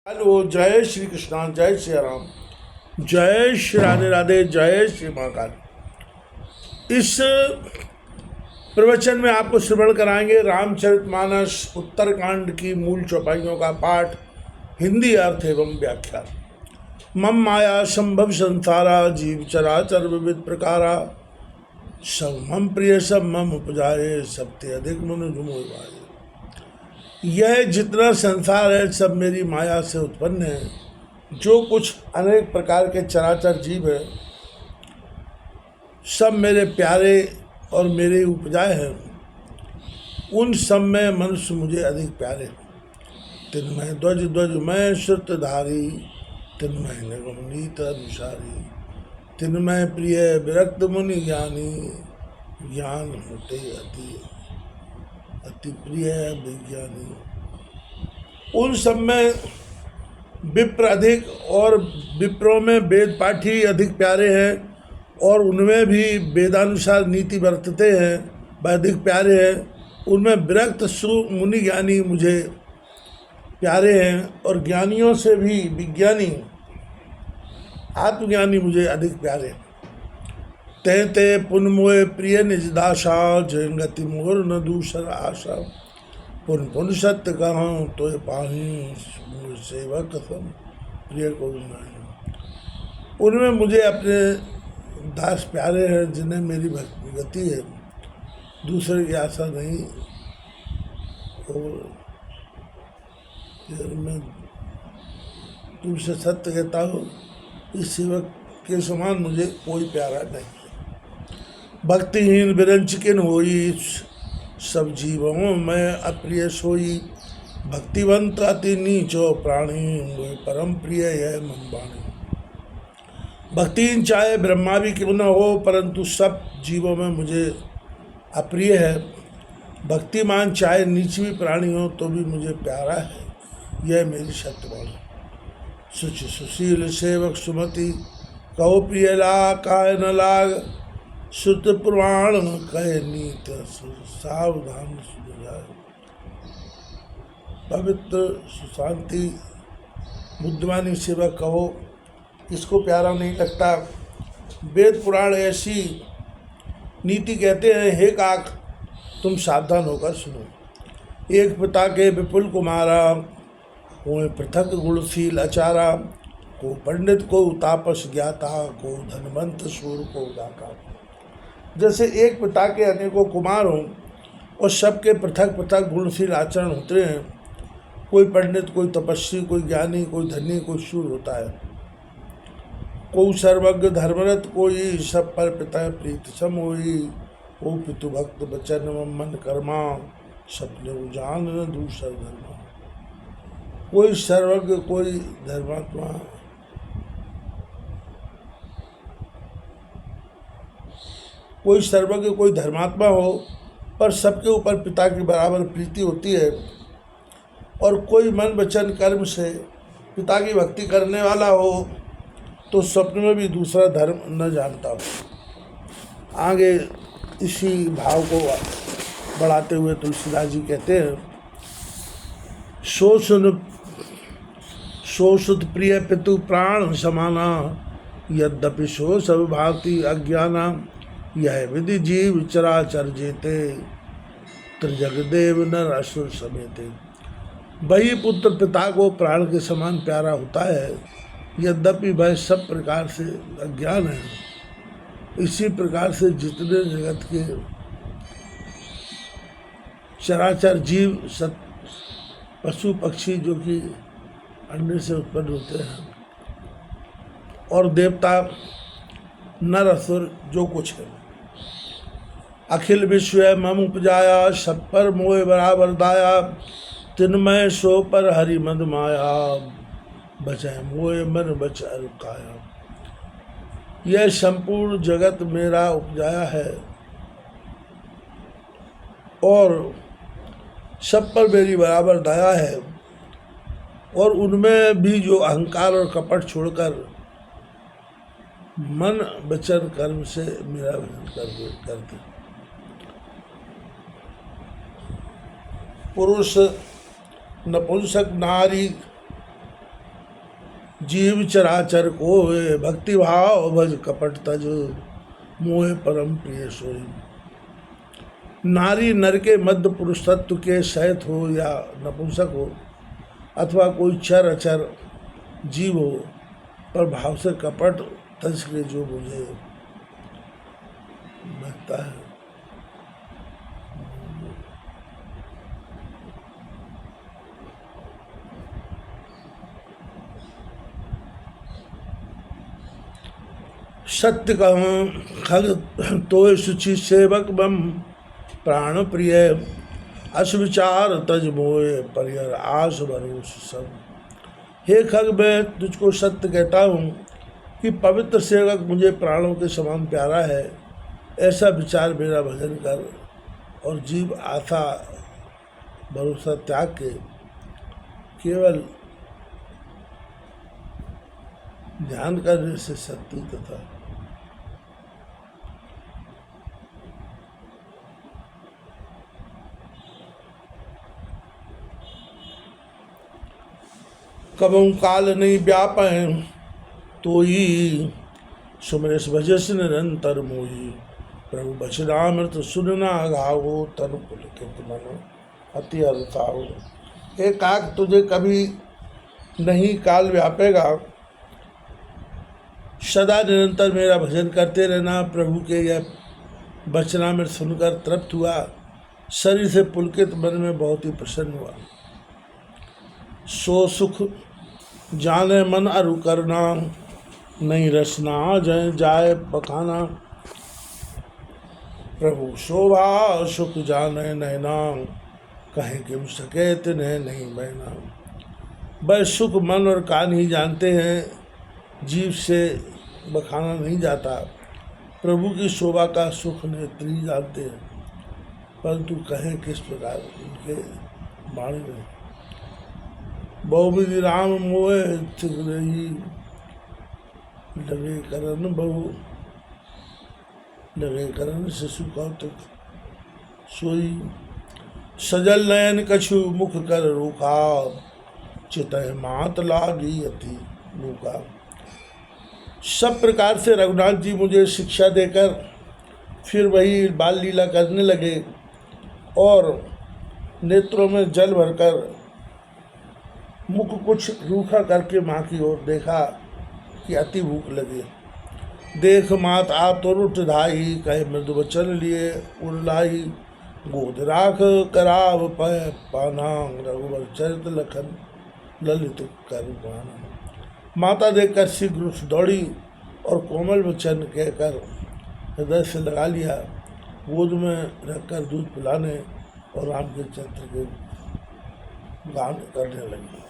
Hello, जय श्री कृष्णा, जय श्री राम, जय श्री राधे राधे, जय श्री महाकाल। इस प्रवचन में आपको श्रवण कराएंगे रामचरितमानस उत्तरकांड की मूल चौपाइयों का पाठ, हिंदी अर्थ एवं व्याख्या। मम माया संभव संसारा, जीव चराचर विविध प्रकारा, सब मम प्रिय सब मम उपजाए, सबते अधिक मनुज मोहि भाए। यह जितना संसार है सब मेरी माया से उत्पन्न है। जो कुछ अनेक प्रकार के चराचर जीव है सब मेरे प्यारे और मेरे उपजाए हैं। उन सब में मनुष्य मुझे अधिक प्यारे। तिन्मय ध्वज ध्वज मैं श्रुतधारी, तिन्मय निगम नीत अनुसारी, तिन्मय प्रिय विरक्त मुनि ज्ञानी, ज्ञान होते अति प्रिय विज्ञानी। उन सब में विप्र अधिक और विप्रों में वेद पाठी अधिक प्यारे हैं, और उनमें भी वेदानुसार नीति बरतते हैं वह अधिक प्यारे हैं। उनमें विरक्त मुनि ज्ञानी मुझे प्यारे हैं, और ज्ञानियों से भी विज्ञानी आत्मज्ञानी मुझे अधिक प्यारे हैं। ते ते पुन मोए प्रिय निज दासा, जय गति मोर न दूसर आशा। पुन पुन सत्य कहूँ तो पाही, सेवक सम प्रिय को नहीं। उनमें मुझे अपने दास प्यारे हैं जिन्हें मेरी गति है, दूसरे की आशा नहीं। और मैं तुमसे सत्य कहता हूँ, इस सेवक के समान मुझे कोई प्यारा नहीं। भक्तिहीन विरंचिकिन होई, सब जीवों में अप्रिय सोई। भक्तिवंत अति नीचो प्राणी, मुझे परम प्रिय है मन वाणी। भक्तिहीन चाहे ब्रह्मा भी क्यों न हो, परंतु सब जीवों में मुझे अप्रिय है। भक्तिमान चाहे नीची भी प्राणी हो तो भी मुझे प्यारा है, यह मेरी सत्यवाणी। सुचि सुशील सेवक सुमति, कहो प्रिय लाग काय न लाग। सुत पुराण कहे नीत, सावधान सुझाए। पवित्र सुशांति बुद्धिमानी सेवक कहो, इसको प्यारा नहीं लगता। वेद पुराण ऐसी नीति कहते हैं, हे काक तुम सावधान होकर सुनो। एक पिता के विपुल कुमारा, कोई पृथक गुणशील अचारा। को पंडित को तापस ज्ञाता, को धनवंत सूर को दाता। जैसे एक पिता के अनेकों कुमार हों और सबके पृथक पृथक गुणशील आचरण होते हैं। कोई पंडित, कोई तपस्वी, कोई ज्ञानी, कोई धनी, कोई शूर होता है। कोई सर्वज्ञ धर्मरत, कोई सब पर पिता प्रीत सम होई। को पितु भक्त बचन मन कर्मा, सपने जान न दूसर धर्मा। कोई सर्वज्ञ, कोई धर्मात्मा, कोई सर्वज्ञ कोई धर्मात्मा हो, पर सबके ऊपर पिता की बराबर प्रीति होती है। और कोई मन वचन कर्म से पिता की भक्ति करने वाला हो तो स्वप्न में भी दूसरा धर्म न जानता हो। आगे इसी भाव को बढ़ाते हुए तुलसीदास जी कहते हैं, सो सुत प्रिय पितु प्राण समाना, यद्यपि सो सब भांति अज्ञाना। यह विधि जीव चराचर जेते, त्रिजगदेव नर असुर समेते। वही पुत्र पिता को प्राण के समान प्यारा होता है, यद्यपि वह सब प्रकार से अज्ञान है। इसी प्रकार से जितने जगत के चराचर जीव, पशु पक्षी जो कि अंडे से उत्पन्न होते हैं, और देवता नर असुर जो कुछ है, अखिल विश्व मम उपजाया। सब पर मोह बराबर दाया, तिन्मय सो पर हरि मद माया। बचाए मोह मन बचा रुकाया। यह संपूर्ण जगत मेरा उपजाया है, और सब पर मेरी बराबर दया है। और उनमें भी जो अहंकार और कपट छोड़कर मन वचन कर्म से मेरा भजन करते। पुरुष नपुंसक नारी जीव चराचर कोय भक्ति भाव भज कपट तज मोह परम प्रिय सोई। नारी नर के मध्य पुरुष तत्व के सहित हो या नपुंसक हो अथवा कोई चर अचर जीव हो, पर भाव से कपट तज के जो मुझे लगता है। सत्य कहूँ खग तो शुचि सेवक बम प्राण प्रिय अस विचार तज मोए परियर आस भरोस सब। हे खग, मैं तुझको सत्य कहता हूँ कि पवित्र सेवक मुझे प्राणों के समान प्यारा है। ऐसा विचार मेरा भजन कर और जीव आशा भरोसा त्याग के केवल ध्यान करने से शक्ति तथा कबहु काल नहीं व्यापै तो ही सुमरेश भजस निरंतर मोही। प्रभु बचनामृत सुनना गाओ तनु पुलकित मनो अति हर्षाओ। हे काक, तुझे कभी नहीं काल व्यापेगा, सदा निरंतर मेरा भजन करते रहना। प्रभु के यह वचनामृत सुनकर तृप्त हुआ, शरीर से पुलकित मन में बहुत ही प्रसन्न हुआ। सो सुख जाने मन अरु करना, नहीं रसना जय जाए बखाना। प्रभु शोभा सुख जाने नैना, कहे किम सके तिन्हें नहीं बहना। बस सुख मन और कान ही जानते हैं, जीव से बखाना नहीं जाता। प्रभु की शोभा का सुख नेत्र ही जानते हैं, परंतु कहें किस प्रकार उनके बाणी में। बहुविधि राम मोहे थिक रही, लगे करन बहु लगे करन शिशु कौतुक सोई। सजल नयन कछु मुख कर रूखा, चितय मात लागी अति भूखा। सब प्रकार से रघुनाथ जी मुझे शिक्षा देकर फिर वही बाल लीला करने लगे और नेत्रों में जल भरकर मुख कुछ रूखा करके माँ की ओर देखा कि अति भूख लगे। देख मात आतुर उठ धाई, कहे मृदु वचन लिए उड़लाई। गोद राख कराव पय पाना, रघुवर चरित लखन ललित कर पाना। माता देखकर शीघ्र उठ दौड़ी और कोमल वचन कहकर हृदय से लगा लिया। गोद में रखकर दूध पिलाने और राम के चरित्र के गान करने लगी।